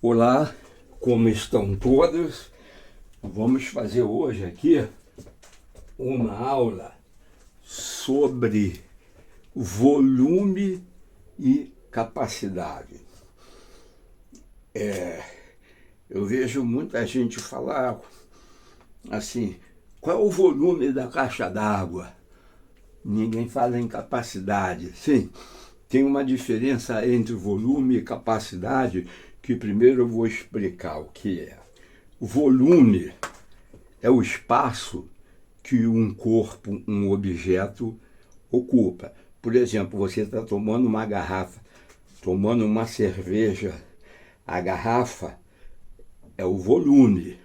Olá, como estão todos? Vamos fazer hoje aqui uma aula sobre volume e capacidade. Eu vejo muita gente falar assim, qual é o volume da caixa d'água? Ninguém fala em capacidade. Sim, tem uma diferença entre volume e capacidade que primeiro eu vou explicar o que é. O volume é o espaço que um corpo, um objeto ocupa. Por exemplo, você está tomando uma garrafa, tomando uma cerveja. A garrafa é o volume.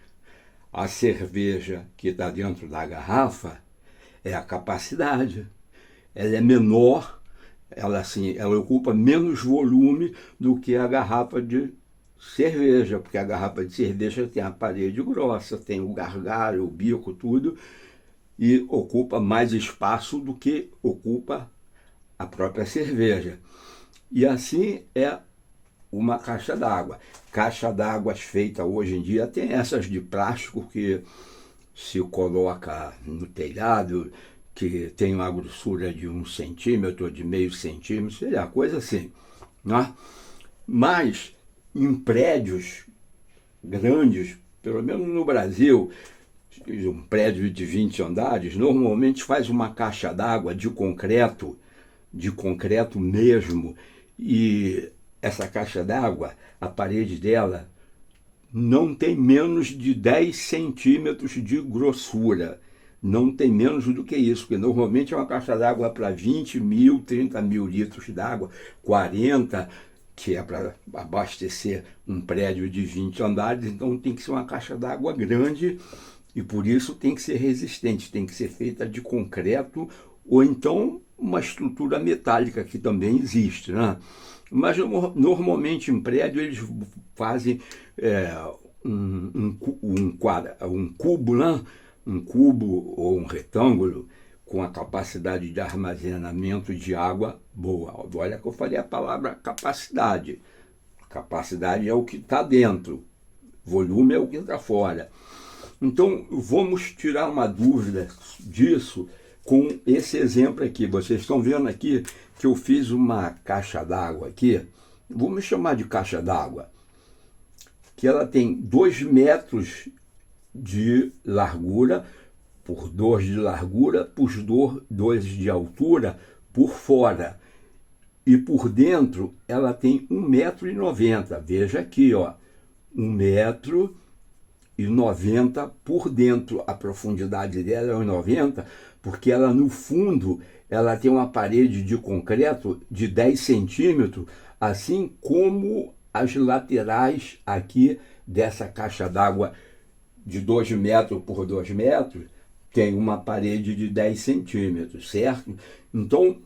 A cerveja que está dentro da garrafa é a capacidade. Ela é menor, ela ocupa menos volume do que a garrafa de cerveja, porque a garrafa de cerveja tem a parede grossa, tem o gargalo, o bico, tudo, e ocupa mais espaço do que ocupa a própria cerveja. E assim é uma caixa d'água. Caixa d'água feita hoje em dia tem essas de plástico que se coloca no telhado, que tem uma grossura de 1 centímetro, de meio centímetro, sei lá, coisa assim, né? Mas em prédios grandes, pelo menos no Brasil, um prédio de 20 andares, normalmente faz uma caixa d'água de concreto mesmo, e essa caixa d'água, a parede dela não tem menos de 10 centímetros de grossura. Não tem menos do que isso, porque normalmente é uma caixa d'água para 20 mil, 30 mil litros d'água, 40, que é para abastecer um prédio de 20 andares, então tem que ser uma caixa d'água grande e por isso tem que ser resistente, tem que ser feita de concreto ou então uma estrutura metálica que também existe, né? Mas normalmente em prédio eles fazem um cubo, né? Um cubo ou um retângulo com a capacidade de armazenamento de água boa. Olha que eu falei a palavra capacidade. Capacidade é o que está dentro, volume é o que está fora. Então vamos tirar uma dúvida disso com esse exemplo aqui. Vocês estão vendo aqui que eu fiz uma caixa d'água aqui, vamos chamar de caixa d'água, que ela tem 2 metros de largura, por 2 de largura, por 2 de altura, por fora. E por dentro ela tem 1,90 m. Veja aqui, ó, 1,90 m por dentro. A profundidade dela é 1,90 m, porque ela no fundo ela tem uma parede de concreto de 10 centímetros, assim como as laterais aqui dessa caixa d'água de 2 metros por 2 metros, tem uma parede de 10 centímetros, certo? Então,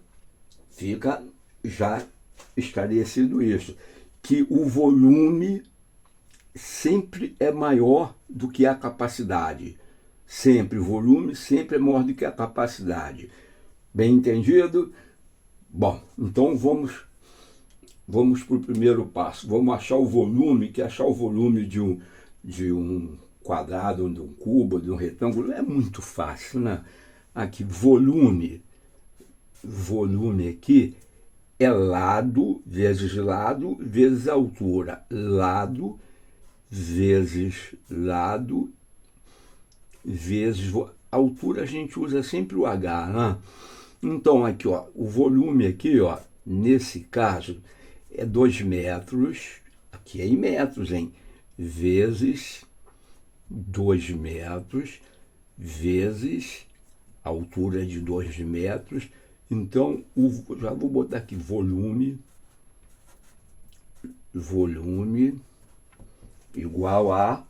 fica já esclarecido isso, que o volume sempre é maior do que a capacidade. Sempre, o volume sempre é maior do que a capacidade. Bem entendido? Bom, então vamos para o primeiro passo. Vamos achar o volume, que achar o volume de um quadrado, de um cubo, de um retângulo, é muito fácil, né? Aqui, volume aqui é lado vezes altura. Lado vezes altura, a gente usa sempre o H, né? Então aqui, ó, o volume aqui, ó, nesse caso é 2 metros, aqui é em metros, hein? Vezes 2 metros, vezes a altura de 2 metros. Então, já vou botar aqui volume igual a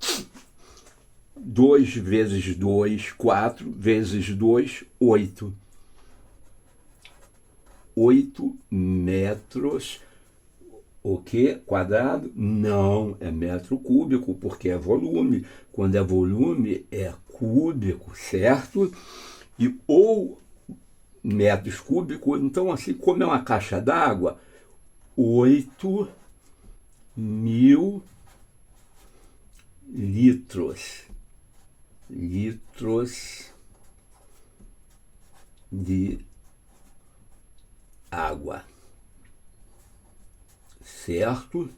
2 vezes 2, 4, vezes 2, 8. 8 metros, o que? Quadrado? Não, é metro cúbico, porque é volume. Quando é volume, é cúbico, certo? E ou metros cúbicos, então assim como é uma caixa d'água, 8.000 litros de água, certo?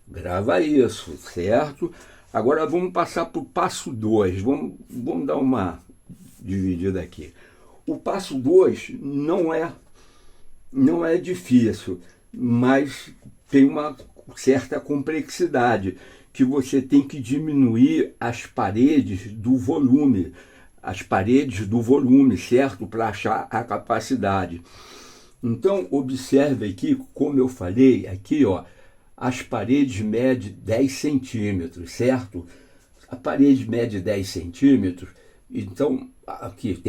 Grava isso, certo? Agora vamos passar para o passo 2, vamos dar uma dividida aqui. O passo 2 não é difícil, mas tem uma certa complexidade, que você tem que diminuir as paredes do volume, certo? Para achar a capacidade. Então, observe aqui, como eu falei, aqui, ó, as paredes medem 10 centímetros, certo? A parede mede 10 centímetros, então, aqui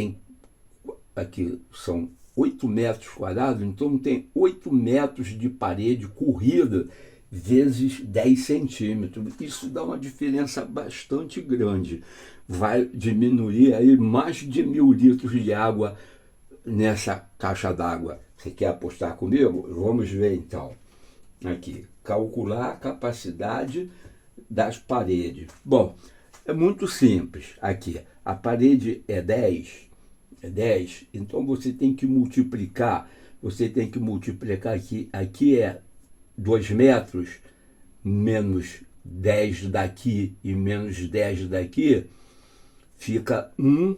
são 8 metros quadrados, então tem 8 metros de parede corrida vezes 10 centímetros. Isso dá uma diferença bastante grande. Vai diminuir aí mais de 1.000 litros de água nessa caixa d'água. Você quer apostar comigo? Vamos ver então. Aqui, calcular a capacidade das paredes. Bom, é muito simples. Aqui, a parede é 10, então você tem que multiplicar aqui é 2 metros, menos 10 daqui e menos 10 daqui, fica 1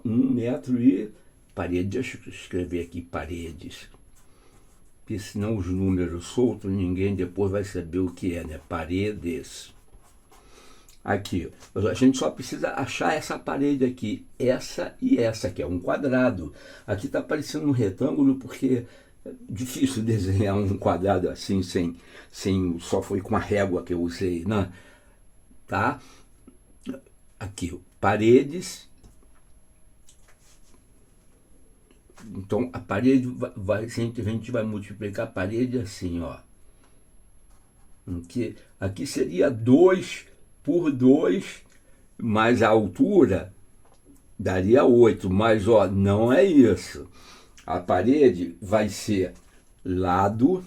metro e parede. Deixa eu escrever aqui paredes, porque senão os números soltos, ninguém depois vai saber o que é, né? Paredes. Aqui, a gente só precisa achar essa parede aqui, essa e essa, que é um quadrado. Aqui está parecendo um retângulo, porque é difícil desenhar um quadrado assim, só foi com a régua que eu usei, né? Tá? Aqui, paredes. Então, a parede a gente vai multiplicar a parede assim, ó. Aqui seria 2 por 2, mais a altura daria 8, mas ó, não é isso. A parede vai ser lado,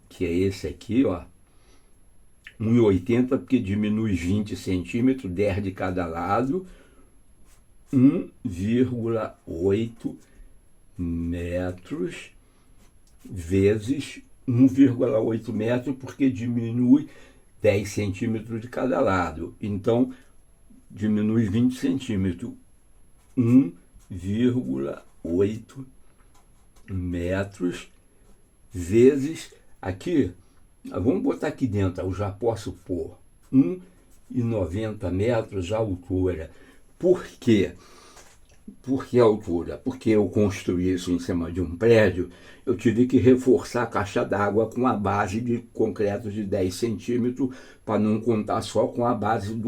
que é esse aqui, ó, 1,80, porque diminui 20 centímetros, 10 de cada lado, 1,8 metros vezes 1,8 metros, porque diminui 10 centímetros de cada lado. Então, diminui 20 centímetros. 1,8 metros vezes, aqui, vamos botar aqui dentro, eu já posso pôr 1,90 metros a altura. Por quê? Por que a altura? Porque eu construí isso em cima de um prédio, eu tive que reforçar a caixa d'água com a base de concreto de 10 centímetros, para não contar só com a base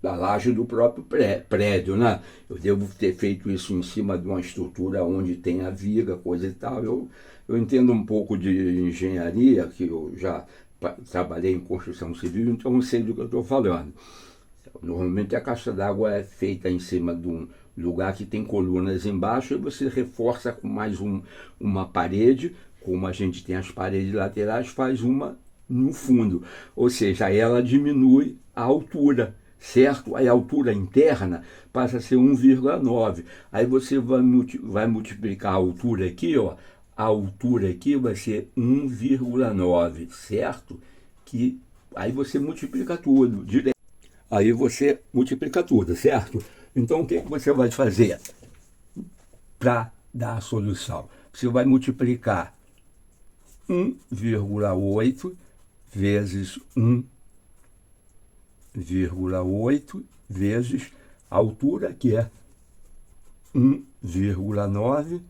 da laje do próprio prédio, né? Eu devo ter feito isso em cima de uma estrutura onde tem a viga, coisa e tal. Eu entendo um pouco de engenharia, que eu já trabalhei em construção civil, então eu sei do que eu estou falando. Normalmente a caixa d'água é feita em cima de um lugar que tem colunas embaixo, e você reforça com mais uma parede, como a gente tem as paredes laterais, faz uma no fundo, ou seja, ela diminui a altura, certo? Aí a altura interna passa a ser 1,9, aí você vai multiplicar a altura aqui, ó, a altura aqui vai ser 1,9, certo? Que aí você multiplica tudo direto. Aí você multiplica tudo, certo? Então, o que você vai fazer para dar a solução? Você vai multiplicar 1,8 vezes 1,8 vezes a altura, que é 1,9,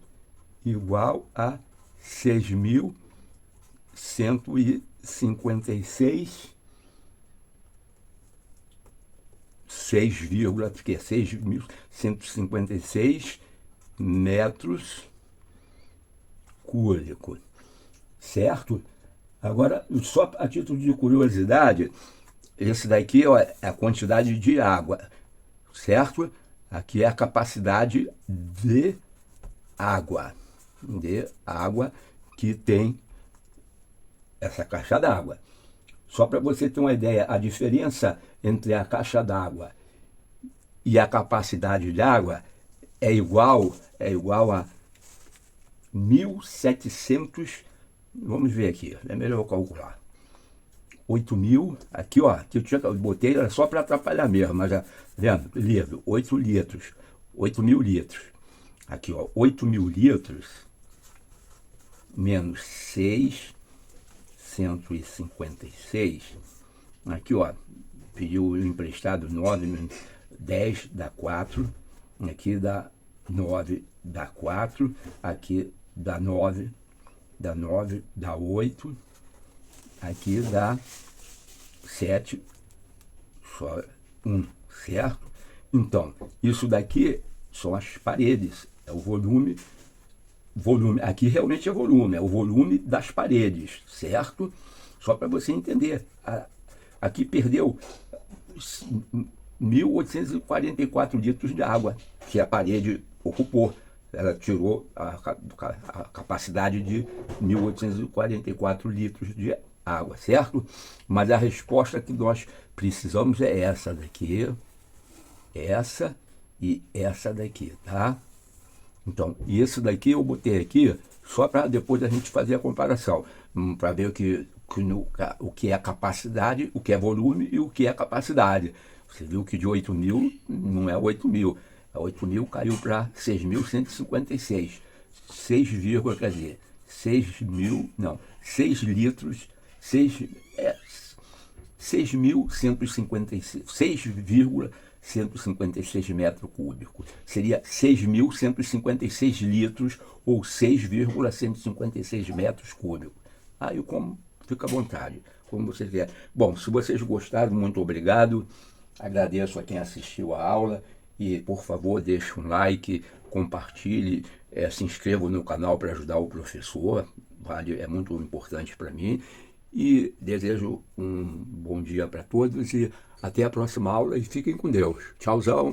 igual a 6.156 6.156 metros cúbicos, certo? Agora, só a título de curiosidade, esse daqui ó, é a quantidade de água, certo? Aqui é a capacidade de água que tem essa caixa d'água. Só para você ter uma ideia, a diferença entre a caixa d'água e a capacidade de água é igual a 1.700, vamos ver aqui, é melhor eu calcular. 8.000, aqui ó, que eu botei, era só para atrapalhar mesmo, mas já, vendo, livro, 8 litros, 8.000 litros. Aqui ó, 8.000 litros menos 656, aqui ó, pediu emprestado 9, 10 dá 4, aqui dá 9 dá 4, aqui dá 9, dá 8, aqui dá 7, só 1, certo? Então, isso daqui são as paredes, é o volume, aqui realmente é volume, é o volume das paredes, certo? Só para você entender, aqui perdeu 1.844 litros de água que a parede ocupou. Ela tirou a capacidade de 1.844 litros de água, certo? Mas a resposta que nós precisamos é essa daqui, essa e essa daqui, tá? Então, isso daqui eu botei aqui só para depois a gente fazer a comparação, para ver o que é capacidade, o que é volume e o que é capacidade. Você viu que de 8.000 não é 8.000, 8.000 caiu para 6.156, 6, quer dizer, 6.000, não, 6 litros, 6.156, 6,156 metros cúbicos. Seria 6.156 litros ou 6,156 metros cúbicos. Aí como fica à vontade, como você quer. Bom, se vocês gostaram, muito obrigado. Agradeço a quem assistiu a aula e, por favor, deixe um like, compartilhe, se inscreva no canal para ajudar o professor, vale, é muito importante para mim. E desejo um bom dia para todos e até a próxima aula e fiquem com Deus. Tchauzão!